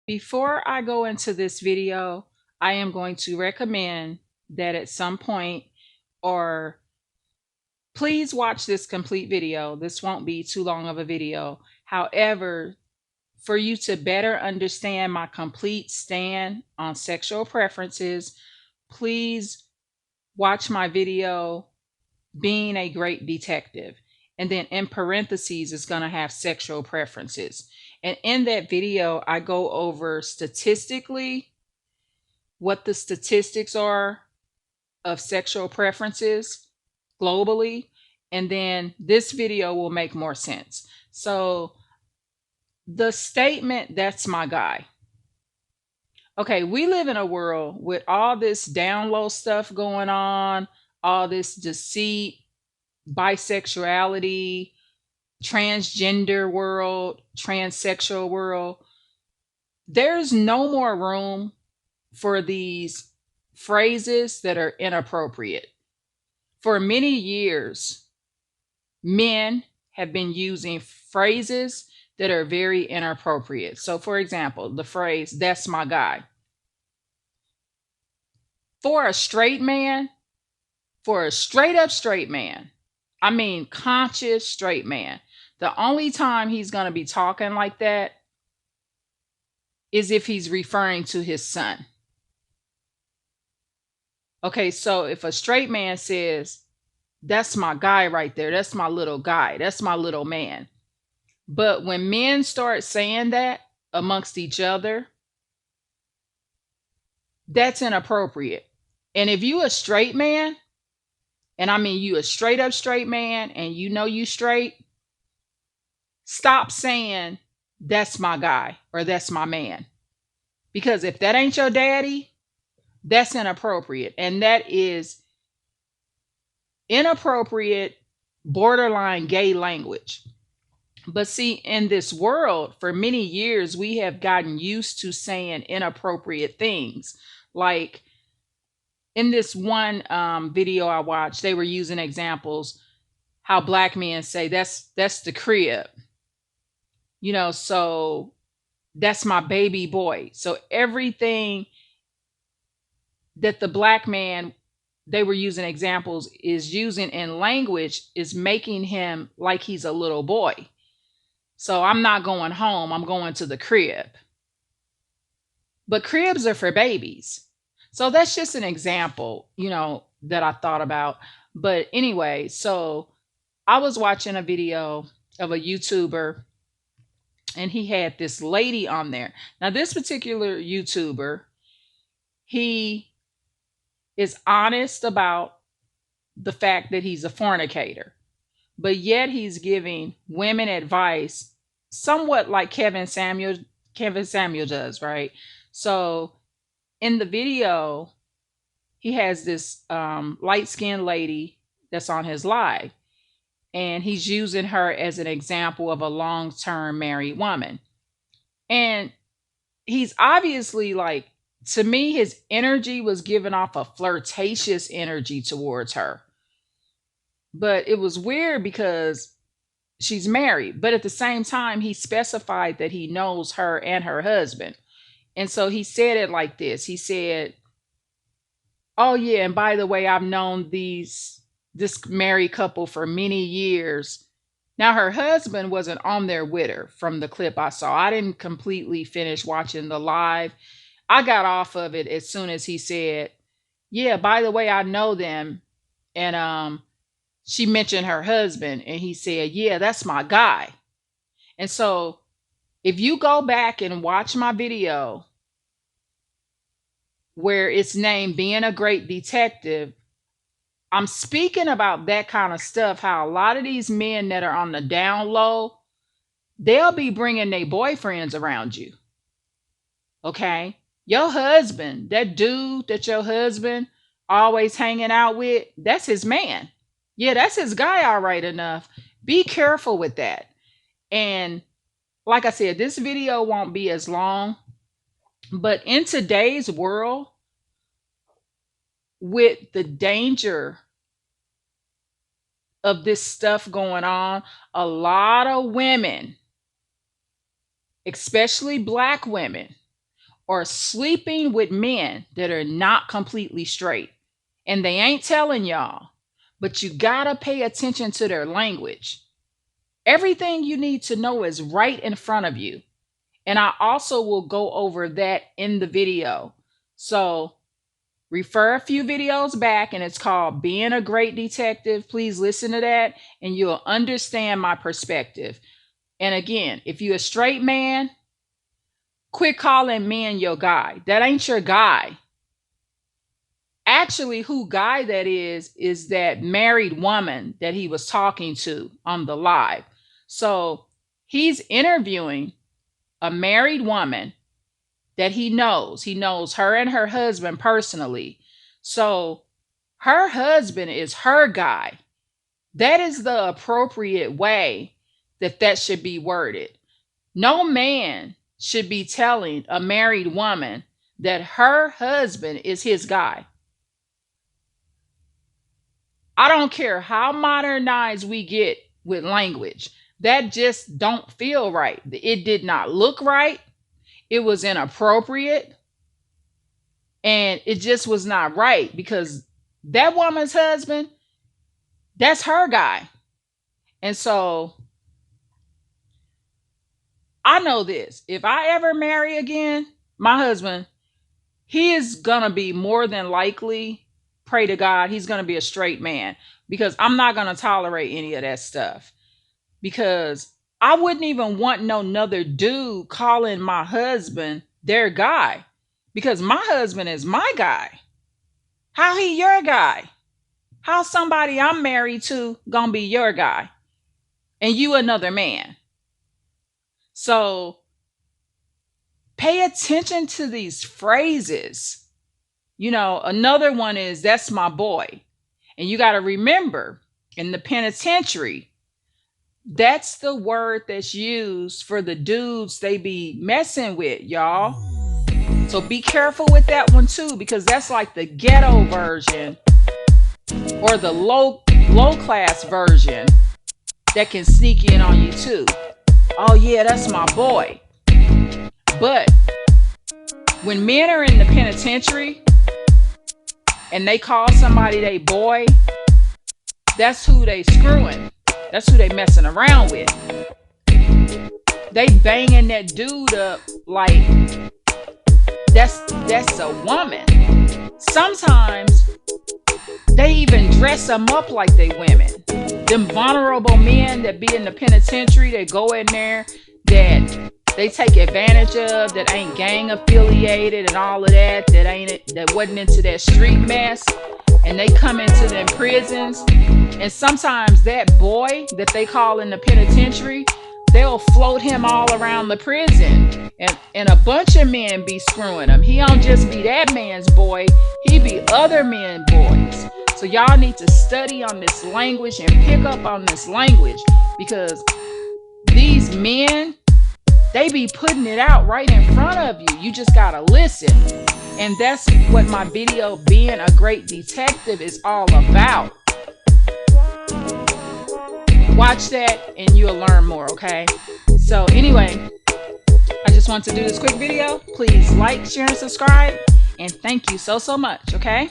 Before I go into this video, I am going to recommend that at some point, or please watch this complete video. This won't be too long of a video. However, for you to better understand my complete stand on sexual preferences, please watch my video, Being a Great Detective. And then in parentheses, it's going to have sexual preferences. And in that video, I go over statistically what the statistics are of sexual preferences globally. And then this video will make more sense. So, the statement, "that's my guy." Okay, we live in a world with all this down low stuff going on, all this deceit, bisexuality, transgender world, transsexual world. There's no more room for these phrases that are inappropriate. For many years, men have been using phrases that are very inappropriate. So, for example, the phrase, "that's my guy." For a straight man, for a straight up straight man, I mean, conscious straight man, the only time he's going to be talking like that is if he's referring to his son. Okay, so if a straight man says, "that's my guy right there, that's my little guy, that's my little man." But when men start saying that amongst each other, that's inappropriate. And if you a straight man, and I mean you a straight up straight man, and you know you straight, stop saying, "that's my guy" or "that's my man." Because if that ain't your daddy, that's inappropriate. And that is inappropriate, borderline gay language. But see, in this world, for many years, we have gotten used to saying inappropriate things. Like in this one video I watched, they were using examples how black men say, "that's the crib," so "that's my baby boy." So everything that the black man, they were using examples, is using in language is making him like he's a little boy. So I'm not going home, I'm going to the crib. But cribs are for babies. So that's just an example, that I thought about. But anyway, so I was watching a video of a YouTuber, and he had this lady on there. Now, this particular YouTuber, he is honest about the fact that he's a fornicator, but yet he's giving women advice somewhat like Kevin Samuel does, right? So in the video, he has this light-skinned lady that's on his live, and he's using her as an example of a long-term married woman. And he's obviously like, to me, his energy was giving off a flirtatious energy towards her. But it was weird because she's married, but at the same time, he specified that he knows her and her husband. And so he said it like this. He said, "Oh yeah, and by the way, I've known this married couple for many years." Now her husband wasn't on there with her from the clip I saw. I didn't completely finish watching the live. I got off of it as soon as he said, "Yeah, by the way, I know them." And she mentioned her husband, and he said, "Yeah, that's my guy." And so if you go back and watch my video where it's named Being a Great Detective, I'm speaking about that kind of stuff, how a lot of these men that are on the down low, they'll be bringing their boyfriends around you. Okay? Your husband, that dude that your husband always hanging out with, that's his man. Yeah, that's his guy, all right enough. Be careful with that. And like I said, this video won't be as long, but in today's world, with the danger of this stuff going on, a lot of women, especially black women, are sleeping with men that are not completely straight. And they ain't telling y'all, but you gotta pay attention to their language. Everything you need to know is right in front of you. And I also will go over that in the video. So refer a few videos back, and it's called Being a Great Detective. Please listen to that and you'll understand my perspective. And again, if you're a straight man, quit calling men your guy. That ain't your guy. Actually, who guy that is that married woman that he was talking to on the live. So he's interviewing a married woman that he knows. He knows her and her husband personally. So her husband is her guy. That is the appropriate way that should be worded. No man should be telling a married woman that her husband is his guy. I don't care how modernized we get with language. That just don't feel right. It did not look right. It was inappropriate. And it just was not right, because that woman's husband, that's her guy. And so I know this. If I ever marry again, my husband, he is going to be more than likely, pray to God, he's going to be a straight man, because I'm not going to tolerate any of that stuff. Because I wouldn't even want no another dude calling my husband their guy, because my husband is my guy. How he your guy? How somebody I'm married to gonna be your guy and you another man? So pay attention to these phrases. You know, another one is, that's my boy. And you got to remember, in the penitentiary, that's the word that's used for the dudes they be messing with, y'all. So be careful with that one too, because that's like the ghetto version or the low class version that can sneak in on you too. Oh yeah, that's my boy. But when men are in the penitentiary and they call somebody they boy, that's who they screwing. That's who they messing around with. They banging that dude up like that's a woman. Sometimes they even dress them up like they women. Them vulnerable men that be in the penitentiary, they go in there, that they take advantage of, that ain't gang affiliated and all of that, that wasn't into that street mess, and they come into them prisons. And sometimes that boy that they call in the penitentiary, they'll float him all around the prison, and a bunch of men be screwing him. He don't just be that man's boy, he be other men boys. So y'all need to study on this language and pick up on this language, because these men, they be putting it out right in front of you. You just gotta listen. And that's what my video, Being a Great Detective, is all about. Watch that and you'll learn more, okay? So anyway, I just want to do this quick video. Please like, share, and subscribe. And thank you so much, okay?